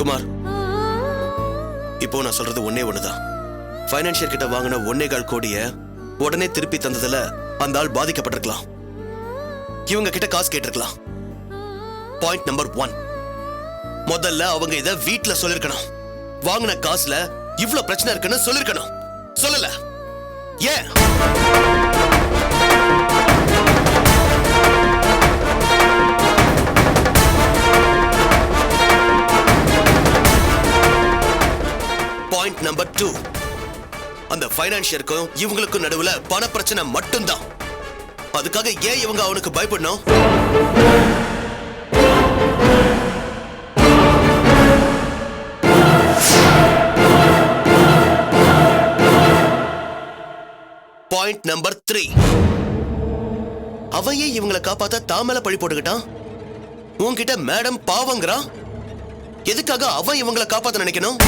குமார், இப்போ நான் சொல்றது ஒன்னே ஒண்ணுதான். பைனான்சியர் கிட்ட வாங்கின 1.25 கோடிய உடனே திருப்பி தந்ததுல அந்த ஆள் பாதிக்கப்பட்டிருக்கலாம். இவங்க கிட்ட காசு கேட்டிருக்கலாம். பாயிண்ட் நம்பர் 1, முதல்ல அவங்க இத வீட்ல சொல்லிருக்கணும். வாங்கின காசுல இவ்ளோ பிரச்சனை இருக்குன்னு சொல்லிருக்கணும். சொல்லல. ஏன்? பாயிண்ட் நம்பர் 2, அந்த பைனான்சியருக்கும் இவங்களுக்கும் நடுவுல பண பிரச்சனை மட்டும்தான். அதுக்காக ஏன் இவங்க அவனுக்கு பயப்படணும்? பாயிண்ட் நம்பர் 3, அவன் ஏன் இவங்களை காப்பாத்த தாமல பழி போட்டுக்கிட்டான்? உன்கிட்ட மேடம் பாவங்கிறான். எதுக்காக அவன் இவங்களை காப்பாத்த நினைக்கணும்?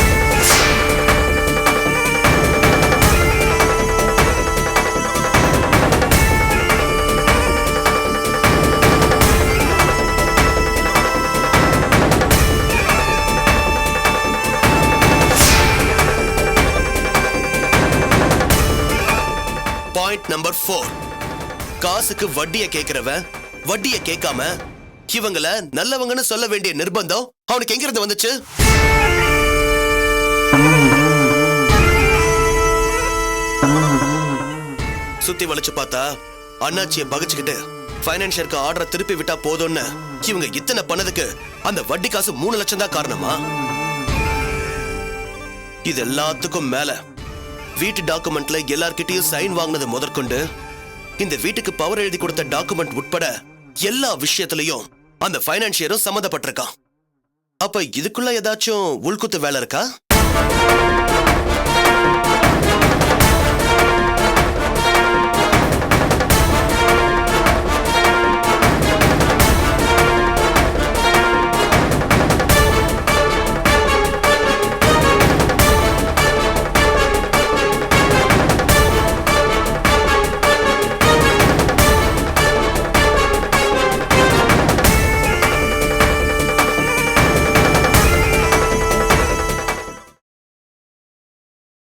பாயிண்ட் நம்பர் 4, காசுக்கு வட்டியை கேட்கிறவன் வட்டியை கேட்காம இவங்கள நல்லவங்கன்னு சொல்ல வேண்டிய நிர்பந்தம் அவனுக்கு எங்கிருந்து வந்துச்சு? சுத்தி வளைச்சு பார்த்தா அண்ணாச்சியை பகிச்சுக்கிட்டு பைனான்சியருக்கு ஆர்டரை திருப்பி விட்டா போதும்னு இவங்க இத்தனை பண்ணதுக்கு அந்த வட்டி காசு 3 லட்சம் தான் காரணமா? இது எல்லாத்துக்கும் மேல வீட்டு டாக்குமெண்ட்ல எல்லார்கிட்டயும் சைன் வாங்கினது முதற்கொண்டு இந்த வீட்டுக்கு பவர் எழுதி கொடுத்த டாக்குமெண்ட் உட்பட எல்லா விஷயத்திலையும் அந்த பைனான்சியரும் சம்மந்தப்பட்டிருக்கான். அப்ப இதுக்குள்ள ஏதாச்சும் உள்குத்து வேலை இருக்கா?